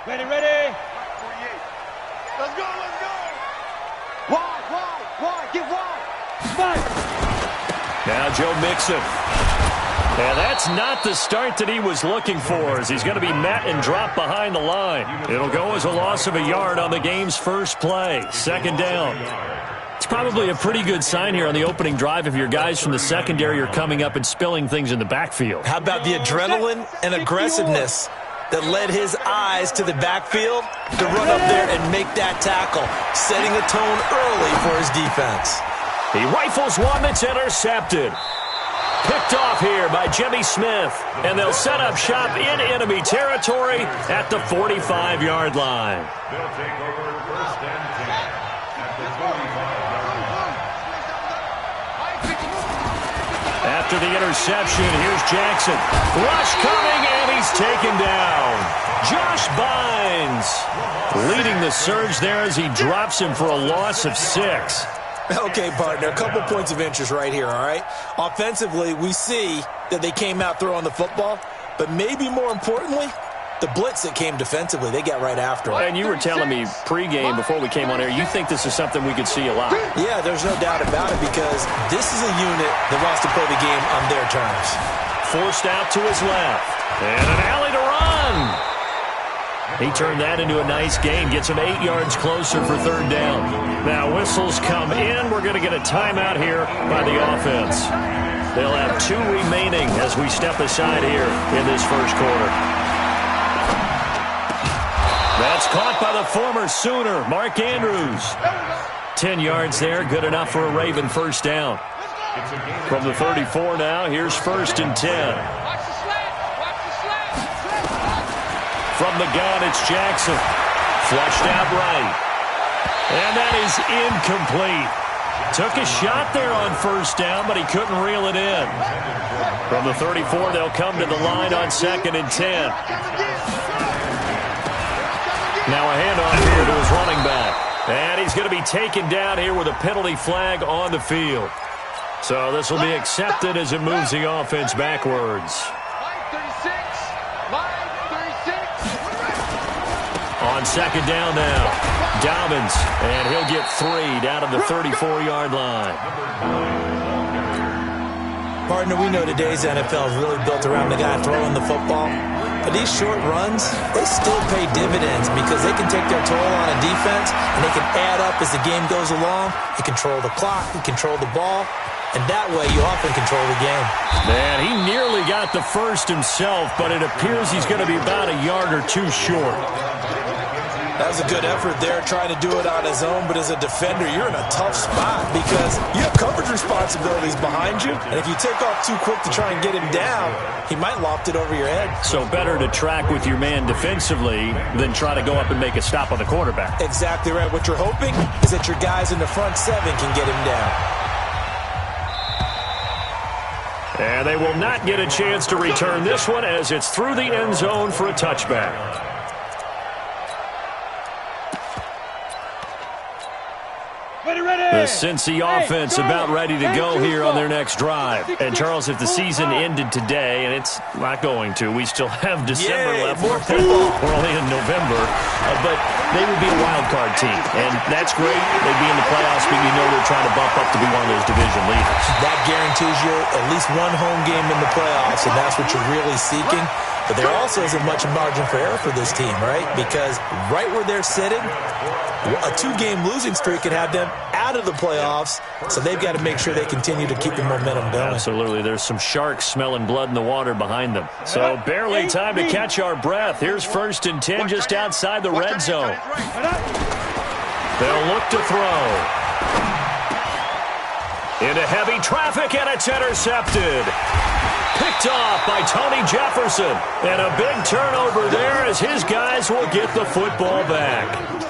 Ready, ready. Let's go, let's go. Wide, get wide. Spike. Now Joe Mixon. And that's not the start that he was looking for, as he's going to be met and dropped behind the line. It'll go as a loss of a yard on the game's first play. Second down. It's probably a pretty good sign here on the opening drive if your guys from the secondary are coming up and spilling things in the backfield. How about the adrenaline and aggressiveness that led his eyes to the backfield to run up there and make that tackle, setting a tone early for his defense. He rifles one that's intercepted. Picked off here by Jimmy Smith, and they'll set up shop in enemy territory at the 45-yard line. They'll take over first and 10 at the 45-yard line. After the interception, here's Jackson. Rush coming, and he's taken down. Josh Bynes leading the surge there as he drops him for a loss of 6. Okay, partner, a couple points of interest right here, all right? Offensively, we see that they came out throwing the football, but maybe more importantly, the blitz that came defensively, they got right after it. And you were telling me pregame before we came on air, you think this is something we could see a lot. Yeah, there's no doubt about it, because this is a unit that wants to play the game on their terms. Forced out to his left, and an alley to run. He turned that into a nice gain, gets him 8 yards closer for third down. Now whistles come in. We're going to get a timeout here by the offense. They'll have 2 remaining as we step aside here in this first quarter. That's caught by the former Sooner, Mark Andrews. 10 yards there, good enough for a Raven first down. From the 34 now, here's first and 10. From the gun, it's Jackson. Flushed out right. And that is incomplete. Took a shot there on first down, but he couldn't reel it in. From the 34, they'll come to the line on second and 10. Now a handoff here to his running back. And he's going to be taken down here with a penalty flag on the field. So this will be accepted as it moves the offense backwards. On second down now, Dobbins, and he'll get 3 down to the 34-yard line. Partner, we know today's NFL is really built around the guy throwing the football. But these short runs, they still pay dividends because they can take their toll on a defense, and they can add up as the game goes along. You control the clock, you control the ball, and that way you often control the game. Man, he nearly got the first himself, but it appears he's going to be about a yard or 2 short. That was a good effort there, trying to do it on his own, but as a defender, you're in a tough spot because you have coverage responsibilities behind you, and if you take off too quick to try and get him down, he might loft it over your head. So better to track with your man defensively than try to go up and make a stop on the quarterback. Exactly right. What you're hoping is that your guys in the front 7 can get him down. And they will not get a chance to return this one as it's through the end zone for a touchback. The Cincy offense about ready to go here on their next drive. And, Charles, if the season ended today, and it's not going to, we still have December left. More football. We're only in November. But they would be a wild card team. And that's great. They'd be in the playoffs, but you know they're trying to bump up to be one of those division leaders. That guarantees you at least one home game in the playoffs, and that's what you're really seeking. But there also isn't much margin for error for this team, right? Because right where they're sitting, a 2-game losing streak could have them out of the playoffs, so they've got to make sure they continue to keep the momentum going. Absolutely. There's some sharks smelling blood in the water behind them. So barely time to catch our breath. Here's first and 10 just outside the red zone. They'll look to throw. Into heavy traffic, and it's intercepted. Picked off by Tony Jefferson. And a big turnover there as his guys will get the football back.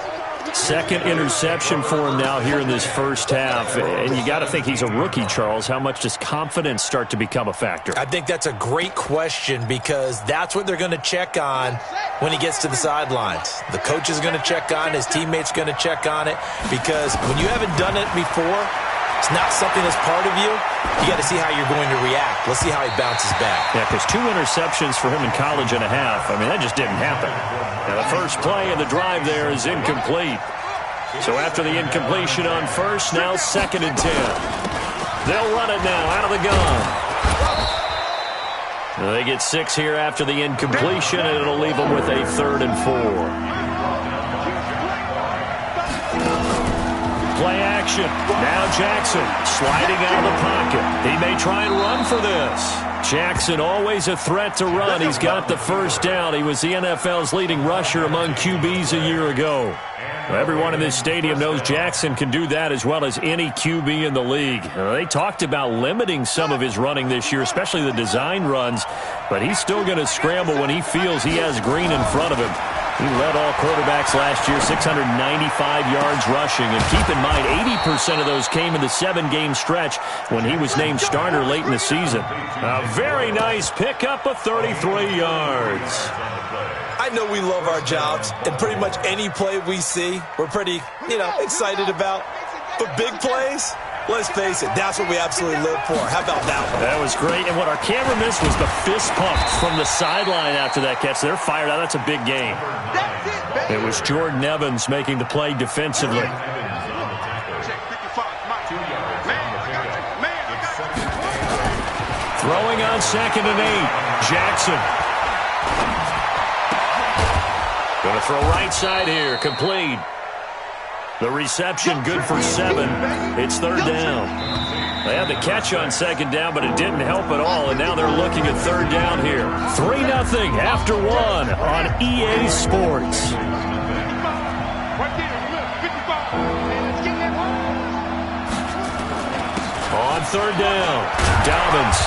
Second interception for him now here in this first half. And you got to think he's a rookie, Charles. How much does confidence start to become a factor? I think that's a great question because that's what they're going to check on when he gets to the sidelines. The coach is going to check on, his teammates going to check on it, because when you haven't done it before, it's not something that's part of you, you got to see how you're going to react. Let's see how he bounces back. Yeah, because 2 interceptions for him in college and a half. I mean, that just didn't happen. Now, the first play of the drive there is incomplete. So after the incompletion on first, now 2nd and 10. They'll run it now out of the gun. They get 6 here after the incompletion, and it'll leave them with a 3rd and 4. Play action. Now Jackson sliding out of the pocket. He may try and run for this. Jackson always a threat to run. He's got the first down. He was the NFL's leading rusher among QBs a year ago. Well, everyone in this stadium knows Jackson can do that as well as any QB in the league. They talked about limiting some of his running this year, especially the design runs, but he's still going to scramble when he feels he has green in front of him. He led all quarterbacks last year, 695 yards rushing. And keep in mind, 80% of those came in the 7-game stretch when he was named starter late in the season. A very nice pickup of 33 yards. I know we love our jobs, and pretty much any play we see, we're pretty, excited about. But big plays, let's face it, that's what we absolutely live for. How about that one? That was great. And what our camera missed was the fist pump from the sideline after that catch. They're fired out. That's a big game. It was Jordan Evans making the play defensively. Throwing on 2nd and 8. Jackson. Going to throw right side here. Complete. The reception good for 7. It's 3rd down. They had the catch on 2nd down, but it didn't help at all, and now they're looking at 3rd down here. 3-0 after 1 on EA Sports. On 3rd down, Dobbins.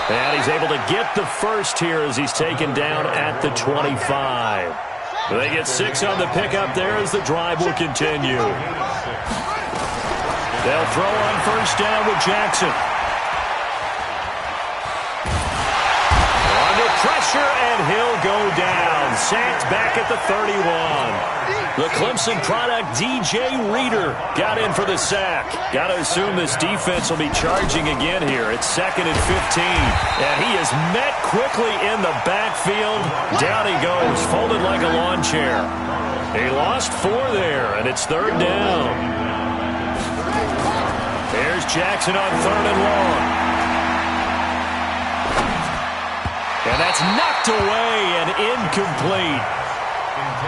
And he's able to get the first here as he's taken down at the 25. They get 6 on the pickup there as the drive will continue. They'll throw on 1st down with Jackson. Under pressure, and he'll go down. Sacked back at the 31. The Clemson product, DJ Reader, got in for the sack. Got to assume this defense will be charging again here. It's 2nd and 15. And he is met quickly in the backfield. Down he goes, folded like a lawn chair. He lost 4 there, and it's 3rd down. There's Jackson on 3rd and long. And that's knocked away and incomplete.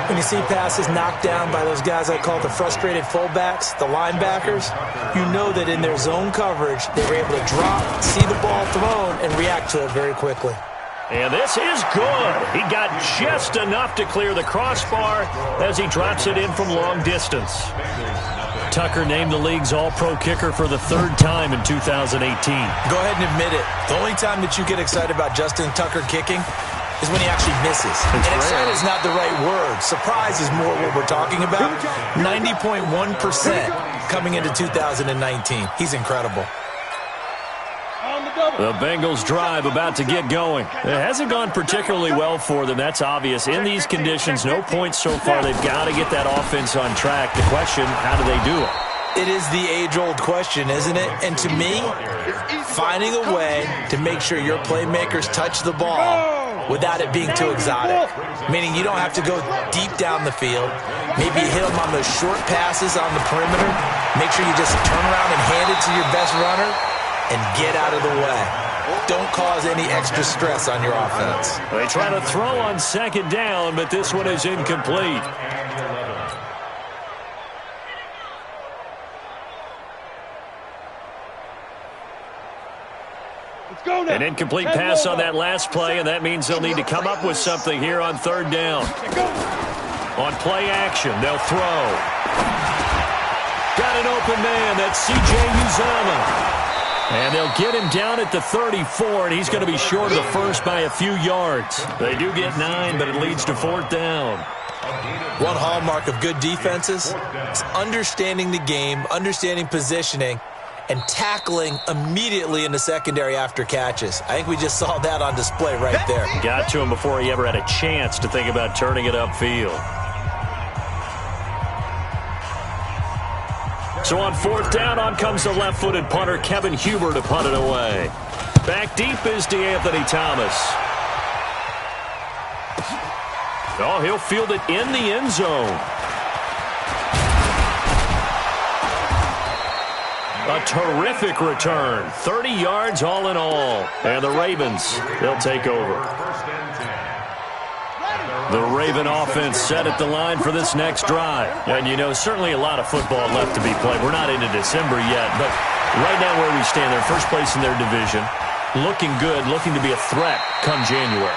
When you see passes knocked down by those guys I call the frustrated fullbacks, the linebackers, you know that in their zone coverage, they were able to drop, see the ball thrown, and react to it very quickly. And this is good. He got just enough to clear the crossbar as he drops it in from long distance. Tucker named the league's all-pro kicker for the 3rd time in 2018. Go ahead and admit it. The only time that you get excited about Justin Tucker kicking is when he actually misses. And excited is not the right word. Surprise is more what we're talking about. 90.1% coming into 2019. He's incredible. The Bengals drive about to get going. It hasn't gone particularly well for them. That's obvious. In these conditions, no points so far. They've got to get that offense on track. The question, how do they do it? It is the age-old question, isn't it? And to me, finding a way to make sure your playmakers touch the ball without it being too exotic. Meaning you don't have to go deep down the field. Maybe you hit them on those short passes on the perimeter. Make sure you just turn around and hand it to your best runner and get out of the way. Don't cause any extra stress on your offense. They try to throw on 2nd down, but this one is incomplete. An incomplete pass on that last play, and that means they'll need to come up with something here on 3rd down. On play action, they'll throw. Got an open man. That's C.J. Uzomah. And they'll get him down at the 34, and he's going to be short of the first by a few yards. They do get 9, but it leads to 4th down. One hallmark of good defenses is understanding the game, understanding positioning, and tackling immediately in the secondary after catches. I think we just saw that on display right there. Got to him before he ever had a chance to think about turning it upfield. So on fourth down, on comes the left-footed punter, Kevin Huber, to punt it away. Back deep is DeAnthony Thomas. Oh, he'll field it in the end zone. A terrific return. 30 yards all in all. And the Ravens, they'll take over. The Raven offense set at the line for this next drive. And, you know, certainly a lot of football left to be played. We're not into December yet, but right now where we stand, they're first place in their division. Looking good, looking to be a threat come January.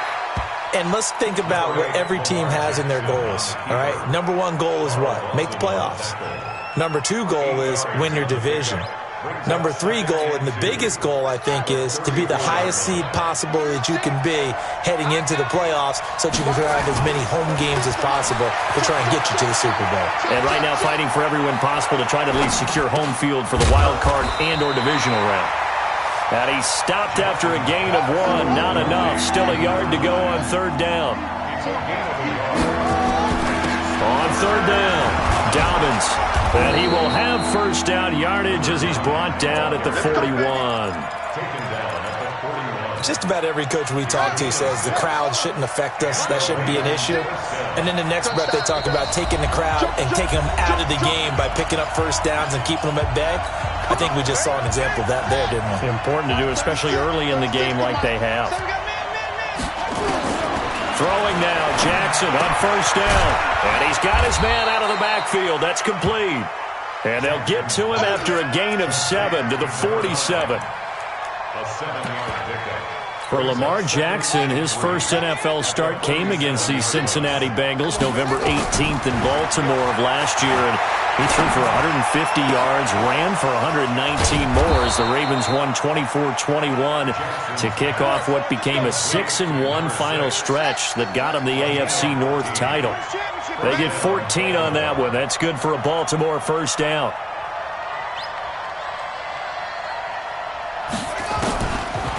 And let's think about what every team has in their goals, all right? Number one goal is what? Make the playoffs. Number two goal is win your division. Number three goal, and the biggest goal, I think, is to be the highest seed possible that you can be heading into the playoffs so that you can have as many home games as possible to try and get you to the Super Bowl. And right now fighting for every win possible to try to at least secure home field for the wild card and or divisional round. And he stopped after a gain of 1. Not enough. Still a yard to go on third down. On third down, Dobbins. And he will have first down yardage as he's brought down at the 41. Just about every coach we talk to says the crowd shouldn't affect us. That shouldn't be an issue. And then the next breath they talk about taking the crowd and taking them out of the game by picking up first downs and keeping them at bay. I think we just saw an example of that there, didn't we? Important to do, especially early in the game like they have. Throwing now, Jackson on first down. And he's got his man out of the backfield. That's complete. And they'll get to him after a gain of 7 to the 47. A 7-yard pickup. For Lamar Jackson, his first NFL start came against the Cincinnati Bengals November 18th in Baltimore of last year. And he threw for 150 yards, ran for 119 more as the Ravens won 24-21 to kick off what became a 6-1 final stretch that got him the AFC North title. They get 14 on that one. That's good for a Baltimore first down.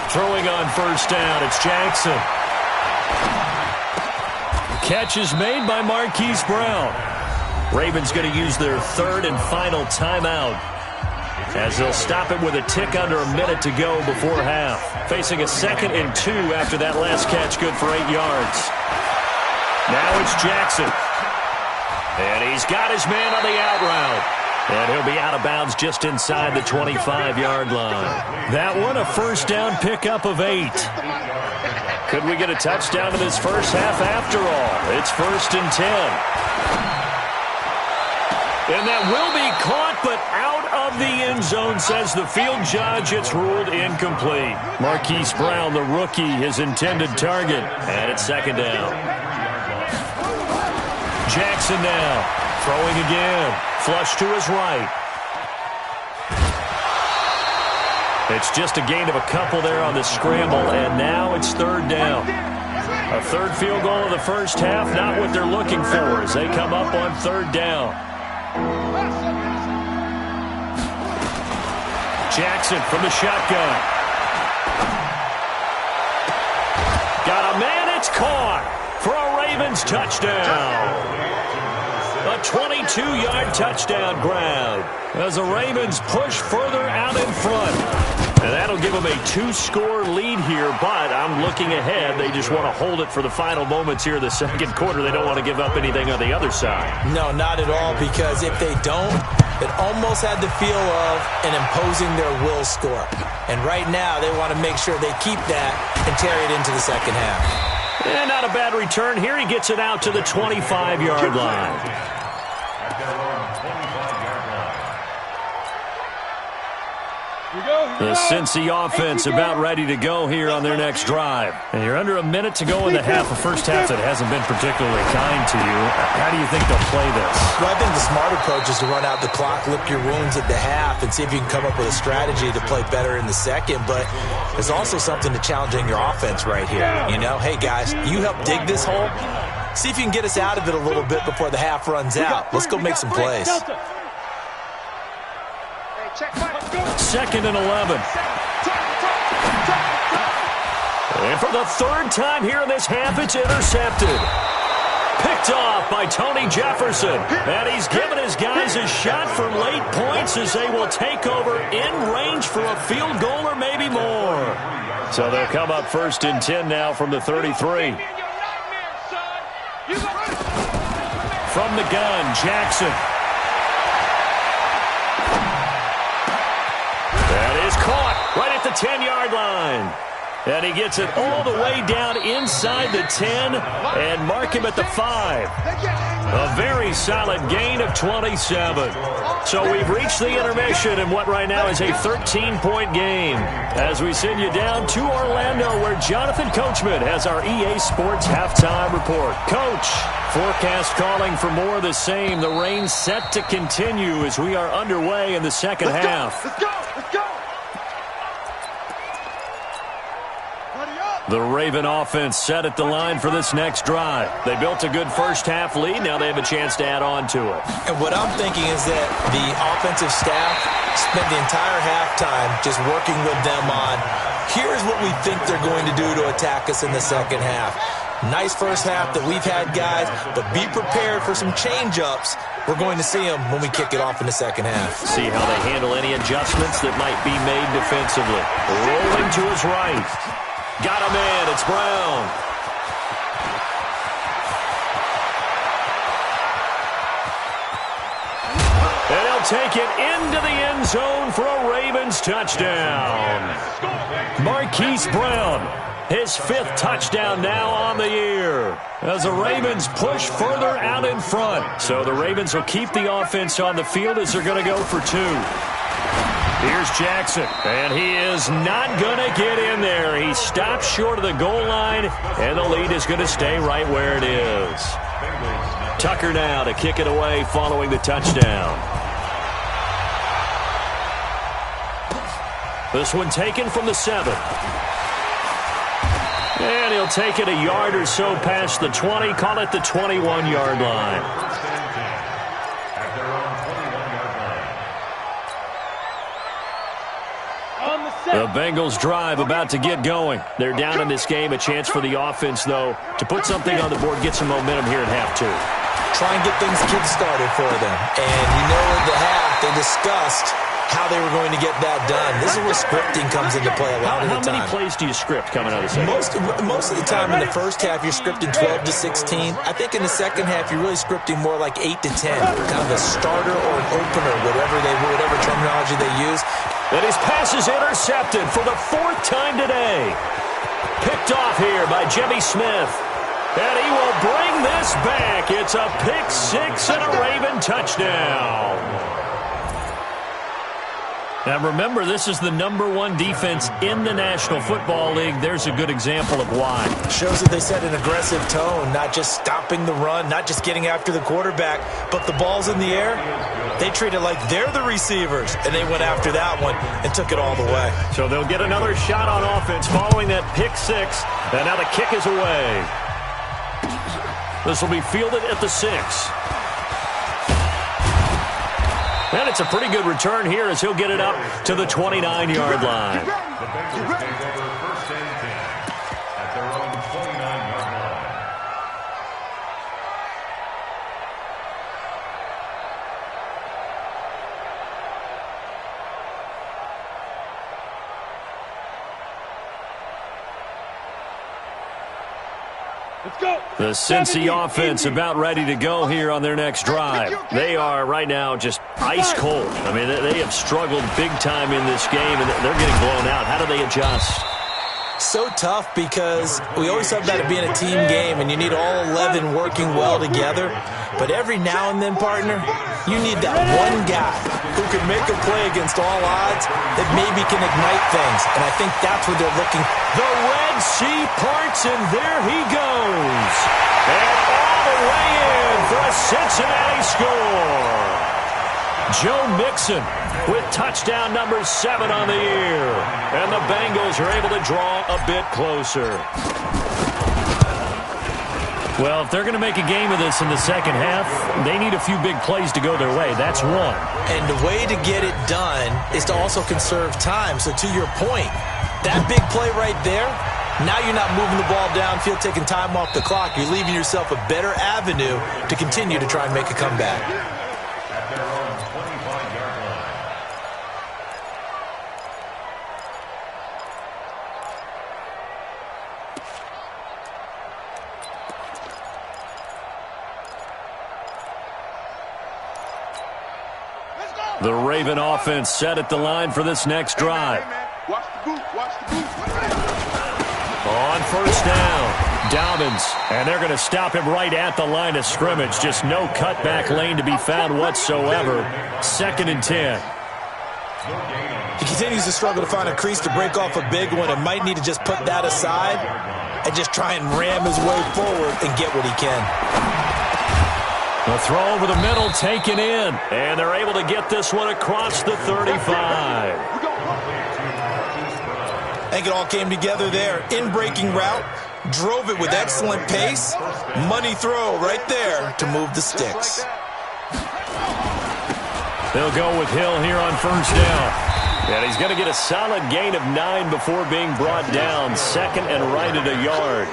Throwing on first down, it's Jackson. Catch is made by Marquise Brown. Ravens going to use their third and final timeout as they'll stop it with a tick under a minute to go before half. Facing a 2nd and 2 after that last catch, good for 8 yards. Now it's Jackson. And he's got his man on the out route. And he'll be out of bounds just inside the 25-yard line. That one, a first down pickup of 8. Could we get a touchdown in this first half after all? It's 1st and 10. And that will be caught, but out of the end zone, says the field judge. It's ruled incomplete. Marquise Brown, the rookie, his intended target. And it's 2nd down. Jackson now. Throwing again. Flush to his right. It's just a gain of a couple there on the scramble, and now it's 3rd down. A third field goal of the first half, not what they're looking for as they come up on 3rd down. Jackson from the shotgun. Got a man, it's caught for a Ravens touchdown. A 22-yard touchdown grab as the Ravens push further out in front. And that'll give them a 2-score lead here, but I'm looking ahead. They just want to hold it for the final moments here of the 2nd quarter. They don't want to give up anything on the other side. No, not at all, because if they don't, it almost had the feel of an imposing their will score. And right now, they want to make sure they keep that and carry it into the second half. And not a bad return here. He gets it out to the 25-yard line. The Cincy offense about ready to go here on their next drive. And you're under a minute to go in the half, a first half that hasn't been particularly kind to you. How do you think they'll play this? Well, I think the smart approach is to run out the clock, lick your wounds at the half, and see if you can come up with a strategy to play better in the second. But there's also something to challenging your offense right here. You know, hey, guys, you help dig this hole. See if you can get us out of it a little bit before the half runs out. Let's go make some plays. 2nd and 11. And for the 3rd time here in this half, it's intercepted. Picked off by Tony Jefferson. And he's given his guys a shot for late points as they will take over in range for a field goal or maybe more. So they'll come up 1st and 10 now from the 33. From the gun, Jackson. That is caught right at the 10-yard line. And he gets it all the way down inside the 10 and mark him at the 5. A very solid gain of 27. So we've reached the intermission in what right now is a 13-point game. As we send you down to Orlando where Jonathan Coachman has our EA Sports halftime report. Coach, forecast calling for more of the same. The rain set to continue as we are underway in the second half. Let's go! Let's go! The Raven offense set at the line for this next drive. They built a good first-half lead. Now they have a chance to add on to it. And what I'm thinking is that the offensive staff spent the entire halftime just working with them on, here's what we think they're going to do to attack us in the second half. Nice first half that we've had, guys, but be prepared for some change-ups. We're going to see them when we kick it off in the second half. See how they handle any adjustments that might be made defensively. Rolling to his right. Got a man. It's Brown. And he'll take it into the end zone for a Ravens touchdown. Marquise Brown, his 5th touchdown now on the year. As the Ravens push further out in front. So the Ravens will keep the offense on the field as they're going to go for 2. Here's Jackson, and he is not going to get in there. He stops short of the goal line, and the lead is going to stay right where it is. Tucker now to kick it away following the touchdown. This one taken from the 7. And he'll take it a yard or so past the 20, call it the 21-yard line. The Bengals drive about to get going. They're down in this game. A chance for the offense, though, to put something on the board, get some momentum here at half 2. Try and get things kick-started for them. And you know at the half, they discussed how they were going to get that done. This is where scripting comes into play a lot of the time. How many plays do you script coming out of the second? Most of the time in the first half, you're scripting 12 to 16. I think in the second half, you're really scripting more like 8 to 10. Kind of a starter or an opener, whatever terminology they use. And his pass is intercepted for the 4th time today. Picked off here by Jimmy Smith. And he will bring this back. It's a pick 6 and a Raven touchdown. Now remember, this is the #1 defense in the National Football League. There's a good example of why. Shows that they set an aggressive tone, not just stopping the run, not just getting after the quarterback, but the ball's in the air. They treat it like they're the receivers, and they went after that one and took it all the way. So they'll get another shot on offense following that pick 6, and now the kick is away. This will be fielded at the 6. And it's a pretty good return here as he'll get it up to the 29-yard line. The Bengals take over 1st and 10 at their own 29-yard line. Let's go. The Cincy offense about ready to go here on their next drive. They are right now just ice cold. I mean, they have struggled big time in this game, and they're getting blown out. How do they adjust? So tough because we always talk about it being a team game, and you need all 11 working well together. But every now and then, partner, you need that one guy who can make a play against all odds that maybe can ignite things. And I think that's what they're looking. The Red Sea parts, and there he goes. And all the way in for a Cincinnati score. Joe Mixon with touchdown number 7 on the year. And the Bengals are able to draw a bit closer. Well, if they're going to make a game of this in the second half, they need a few big plays to go their way. That's one. And the way to get it done is to also conserve time. So to your point, that big play right there, Now you're not moving the ball downfield, taking time off the clock. You're leaving yourself a better avenue to continue to try and make a comeback. At their own 25-yard line. The Raven offense set at the line for this next drive. Watch the boot. Watch the boot. On first down, Dobbins, and they're going to stop him right at the line of scrimmage. Just no cutback lane to be found whatsoever. 2nd and 10. He continues to struggle to find a crease to break off a big one and might need to just put that aside and just try and ram his way forward and get what he can. The throw over the middle taken in, and they're able to get this one across the 35. I think it all came together there. In-breaking route, drove it with excellent pace. Money throw right there to move the sticks. They'll go with Hill here on first down. And he's going to get a solid gain of 9 before being brought down. 2nd and right at a yard.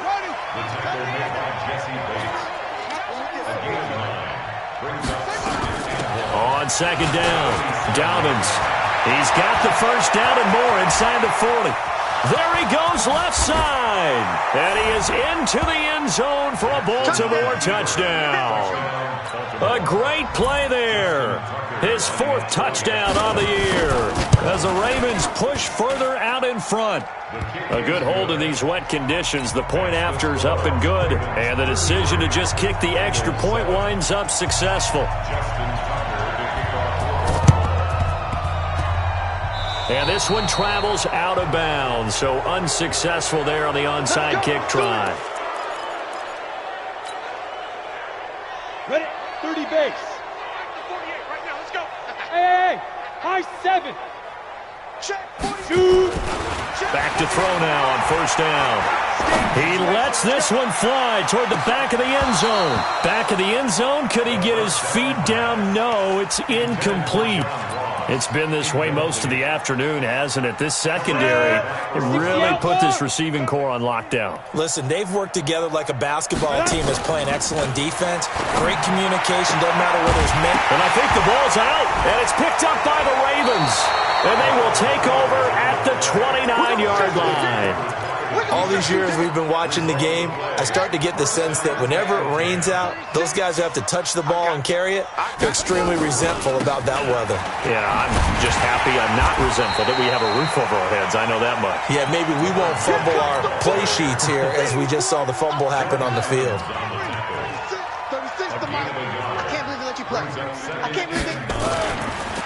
On 2nd down, Dobbins. He's got the first down and more inside the 40. There he goes left side. And he is into the end zone for a Baltimore touchdown. A great play there. His 4th touchdown on the year as the Ravens push further out in front. A good hold in these wet conditions. The point after's up and good. And the decision to just kick the extra point winds up successful. And this one travels out of bounds, so unsuccessful there on the onside kick try. Ready? 30 base. 48 right now. Let's go. Hey, high 7. Shoot. Back to throw now on first down. He lets this one fly toward the back of the end zone. Back of the end zone. Could he get his feet down? No, it's incomplete. It's been this way most of the afternoon, hasn't it? This secondary really put this receiving core on lockdown. Listen, they've worked together like a basketball team that's playing excellent defense. Great communication, doesn't matter whether it's men. And I think the ball's out, and it's picked up by the Ravens. And they will take over at the 29-yard line. All these years we've been watching the game, I start to get the sense that whenever it rains out, those guys who have to touch the ball and carry it, they're extremely resentful about that weather. Yeah, I'm just happy I'm not resentful that we have a roof over our heads. I know that much. Yeah, maybe we won't fumble our play sheets here as we just saw the fumble happen on the field. 36 to Mike. I can't believe they let you play. I can't believe they...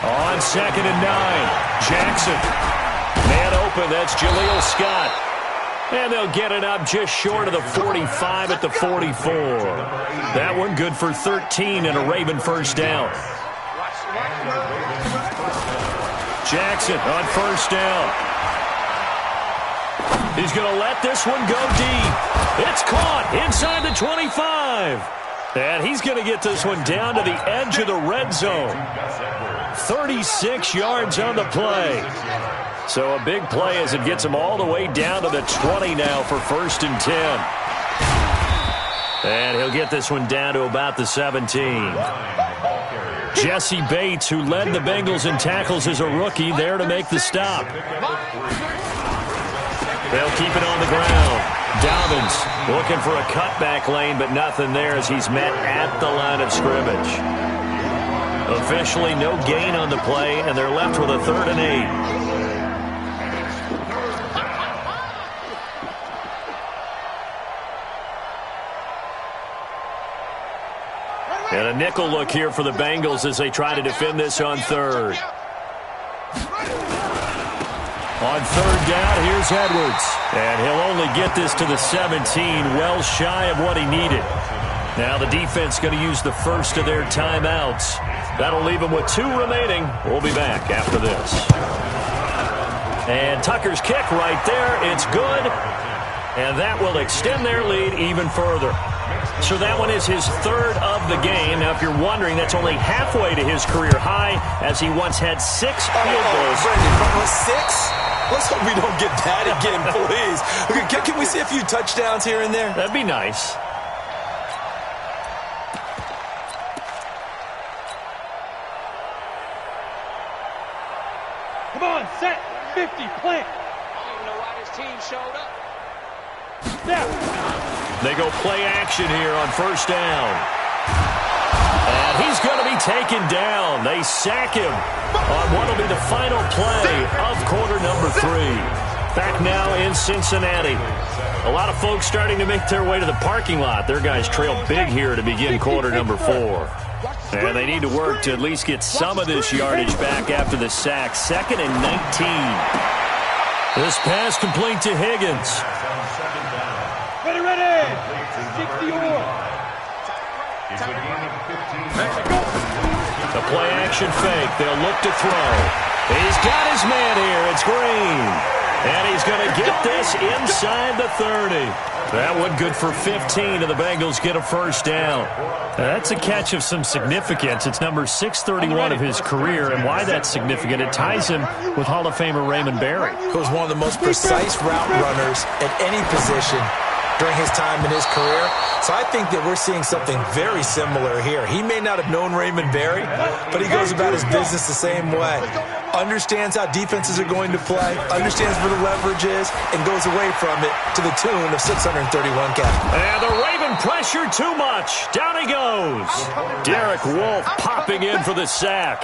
On 2nd and 9, Jackson. Man open, that's Jaleel Scott. And they'll get it up just short of the 45 at the 44. That one good for 13 and a Raven first down. Jackson on first down. He's going to let this one go deep. It's caught inside the 25. And he's going to get this one down to the edge of the red zone. 36 yards on the play. So a big play as it gets him all the way down to the 20 now for 1st and 10. And he'll get this one down to about the 17. Jesse Bates, who led the Bengals in tackles as a rookie, there to make the stop. They'll keep it on the ground. Dobbins looking for a cutback lane, but nothing there as he's met at the line of scrimmage. Officially no gain on the play, and they're left with a 3rd and 8. And a nickel look here for the Bengals as they try to defend this on 3rd. On 3rd down, here's Edwards. And he'll only get this to the 17, well shy of what he needed. Now the defense going to use the first of their timeouts. That'll leave them with 2 remaining. We'll be back after this. And Tucker's kick right there. It's good. And that will extend their lead even further. So that one is his 3rd of the game. Now, if you're wondering, that's only halfway to his career high, as he once had 6 field goals. Brendan, 6? Let's hope we don't get that again, please. Okay, can we see a few touchdowns here and there? That'd be nice. Come on, set. 50, plant. I don't even know why this team showed up. Snap. They go play action here on first down. And he's going to be taken down. They sack him on what will be the final play of quarter number 3. Back now in Cincinnati. A lot of folks starting to make their way to the parking lot. Their guys trail big here to begin quarter number 4. And they need to work to at least get some of this yardage back after the sack. 2nd and 19. This pass complete to Higgins. Ready, ready. 60 or. The play action fake. They'll look to throw. He's got his man here. It's Green. And he's going to get this inside the 30. That one good for 15, and the Bengals get a first down. That's a catch of some significance. It's number 631 of his career, and why that's significant, it ties him with Hall of Famer Raymond Berry. Who was one of the most precise route runners at any position during his time in his career. So I think that we're seeing something very similar here. He may not have known Raymond Berry, but he goes about his business the same way. Understands how defenses are going to play, understands where the leverage is, and goes away from it to the tune of 631 catches. And the Raven pressure too much. Down he goes. Derek Wolfe popping in for the sack.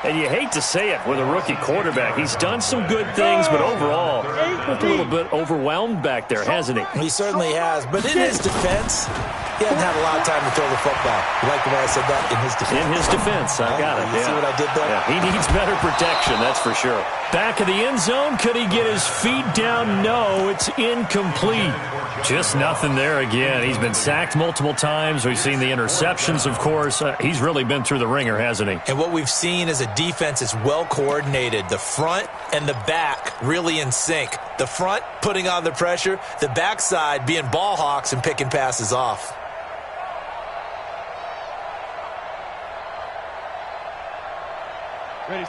And you hate to say it with a rookie quarterback. He's done some good things, but overall, looked a little bit overwhelmed back there, hasn't he? He certainly has. But in his defense, he hasn't had a lot of time to throw the football. You like the way I said that? In his defense. In his defense, I got it. You see what I did there? Yeah, he needs better protection, that's for sure. Back of the end zone, could he get his feet down? No, it's incomplete. Just nothing there again. He's been sacked multiple times. We've seen the interceptions, of course. He's really been through the ringer, hasn't he? And what we've seen is a defense that's well coordinated. The front and the back really in sync. The front putting on the pressure, the backside being ball hawks and picking passes off.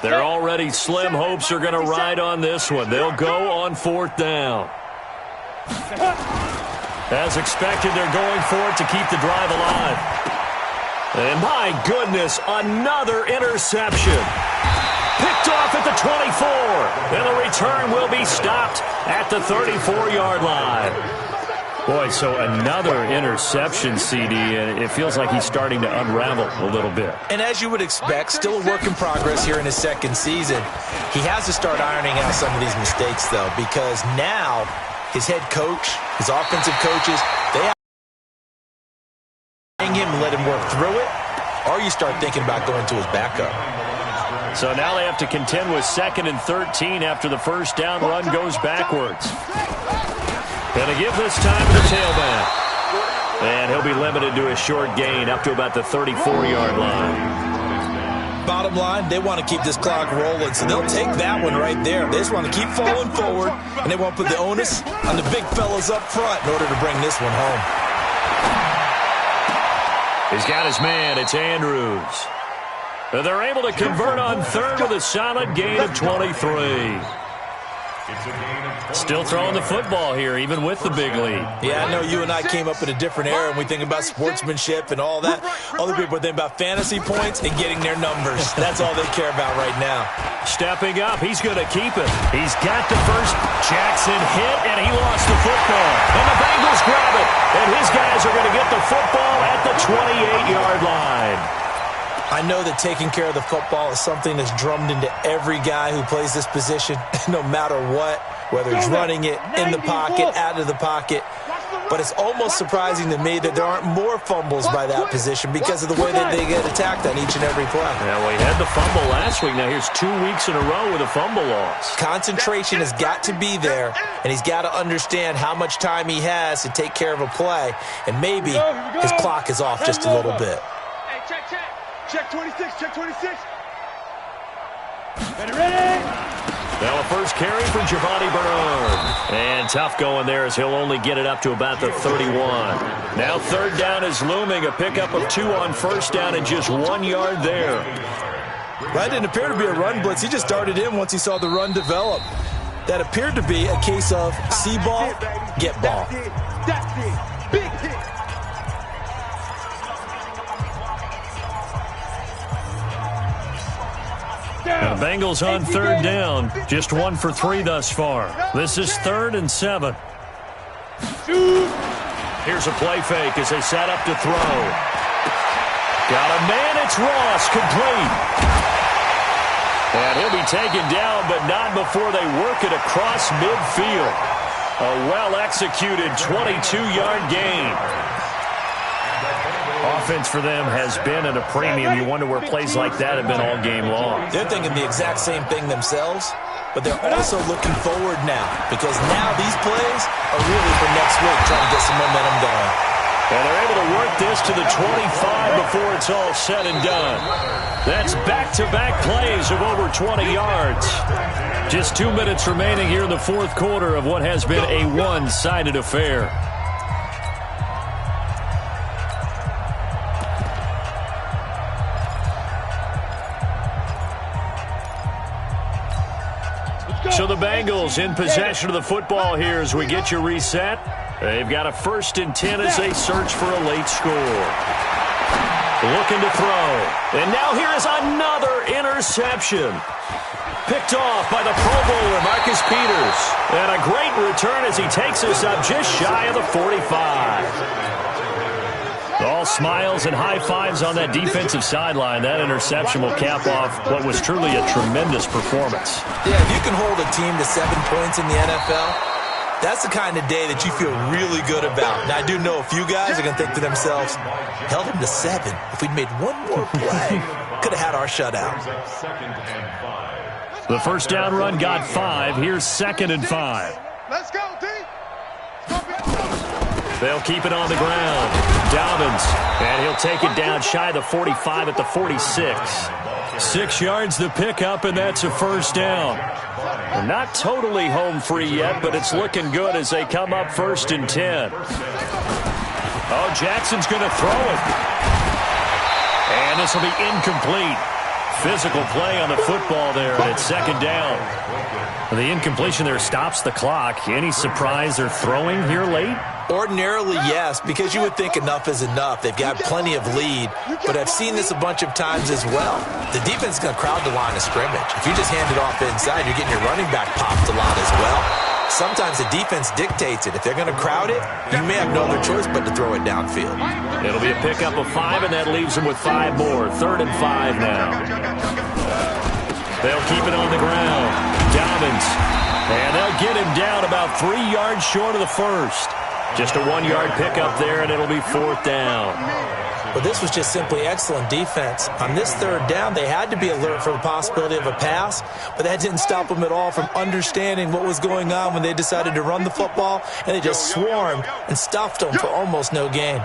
They're already slim hopes are going to ride on this one. They'll go on 4th down. As expected, they're going for it to keep the drive alive. And my goodness, another interception. Picked off at the 24. And the return will be stopped at the 34-yard line. Boy, so another interception, CD, and it feels like he's starting to unravel a little bit. And as you would expect, still a work in progress here in his 2nd season. He has to start ironing out some of these mistakes, though, because now his head coach, his offensive coaches, they have to him and let him work through it, or you start thinking about going to his backup. So now they have to contend with 2nd and 13 after the first down run goes backwards. Going to give this time to the tailback. And he'll be limited to a short gain up to about the 34-yard line. Bottom line, they want to keep this clock rolling, so they'll take that one right there. They just want to keep falling forward, and they want to put the onus on the big fellas up front in order to bring this one home. He's got his man. It's Andrews. And they're able to convert on 3rd with a solid gain of 23. Still throwing the football here, even with the big lead. Yeah, I know you and I came up in a different era, and we think about sportsmanship and all that. Other people think about fantasy points and getting their numbers. That's all they care about right now. Stepping up, he's going to keep it. He's got the first. Jackson hit, and he lost the football. And the Bengals grab it. And his guys are going to get the football at the 28-yard line. I know that taking care of the football is something that's drummed into every guy who plays this position, no matter what, whether it's running it, in the pocket, out of the pocket. But it's almost surprising to me that there aren't more fumbles by that position because of the way that they get attacked on each and every play. Yeah, well, he had the fumble last week. Now here's 2 weeks in a row with a fumble loss. Concentration has got to be there, and he's got to understand how much time he has to take care of a play. And maybe his clock is off just a little bit. Hey, check. Check 26, check 26. Ready. Now a first carry for Giovanni Bernard. And tough going there as he'll only get it up to about the 31. Now 3rd down is looming. A pickup of 2 on first down and just 1 yard there. That didn't appear to be a run blitz. He just darted in once he saw the run develop. that appeared to be a case of see ball, get ball. That's it. Big hit. And the Bengals on third down. Just 1 for 3 thus far. This is 3rd and 7. Here's a play fake as they set up to throw. Got a man, it's Ross, complete. And he'll be taken down, but not before they work it across midfield. A well-executed 22-yard gain. Offense for them has been at a premium. You wonder where plays like that have been all game long. They're thinking the exact same thing themselves, but they're also looking forward now because now these plays are really for next week, trying to get some momentum going. And they're able to work this to the 25 before it's all said and done. That's back-to-back plays of over 20 yards. Just 2 minutes remaining here in the fourth quarter of what has been a one-sided affair. So the Bengals in possession of the football here as we get you reset. They've got a 1st and 10 as they search for a late score. Looking to throw. And now here is another interception. Picked off by the Pro Bowler, Marcus Peters. And a great return as he takes us up just shy of the 45. All smiles and high fives on that defensive sideline. That interception will cap off what was truly a tremendous performance. Yeah, if you can hold a team to 7 points in the NFL, that's the kind of day that you feel really good about. Now, I do know a few guys are going to think to themselves, held them to 7. If we'd made one more play, could have had our shutout. The first down run got 5. Here's 2nd and 5. Let's go, D. They'll keep it on the ground. Dobbins, and he'll take it down shy of the 45 at the 46. 6 yards the pickup, and that's a first down. They're not totally home free yet, but it's looking good as they come up 1st and 10. Oh, Jackson's going to throw it. And this will be incomplete. Physical play on the football there, and it's 2nd down. The incompletion there stops the clock. Any surprise they're throwing here late? Ordinarily, yes, because you would think enough is enough. They've got plenty of lead, but I've seen this a bunch of times as well. The defense is going to crowd the line of scrimmage. If you just hand it off inside, you're getting your running back popped a lot as well. Sometimes the defense dictates it. If they're going to crowd it, you may have no other choice but to throw it downfield. It'll be a pickup of 5, and that leaves them with 5 more. 3rd and 5 now. They'll keep it on the ground. Dobbins. And they'll get him down about 3 yards short of the first. Just a 1-yard pickup there, and it'll be 4th down. Well, this was just simply excellent defense. On this 3rd down, they had to be alert for the possibility of a pass, but that didn't stop them at all from understanding what was going on when they decided to run the football, and they just swarmed and stuffed them for almost no gain.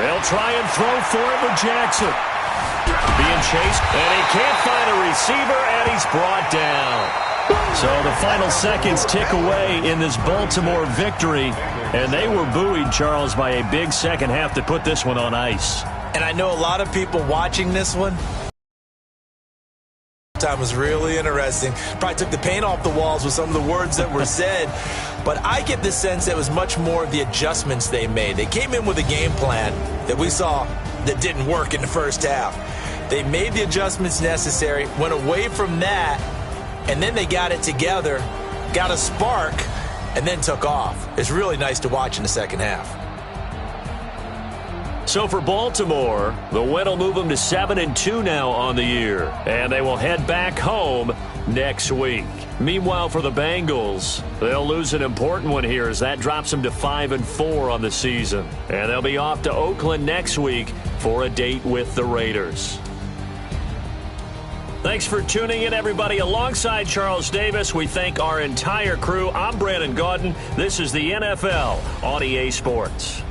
They'll try and throw for it with Jackson. Being chased, and he can't find a receiver, and he's brought down. So the final seconds tick away in this Baltimore victory, and they were buoyed, Charles, by a big second half to put this one on ice. And I know a lot of people watching this one. Time was really interesting. Probably took the paint off the walls with some of the words that were said. But I get the sense that it was much more of the adjustments they made. They came in with a game plan that we saw that didn't work in the first half. They made the adjustments necessary, went away from that, and then they got it together, got a spark, and then took off. It's really nice to watch in the second half. So for Baltimore, the win will move them to 7-2 now on the year, and they will head back home next week. Meanwhile, for the Bengals, they'll lose an important one here as that drops them to 5-4 on the season, and they'll be off to Oakland next week for a date with the Raiders. Thanks for tuning in, everybody. Alongside Charles Davis, we thank our entire crew. I'm Brandon Gaudin. This is the NFL on EA Sports.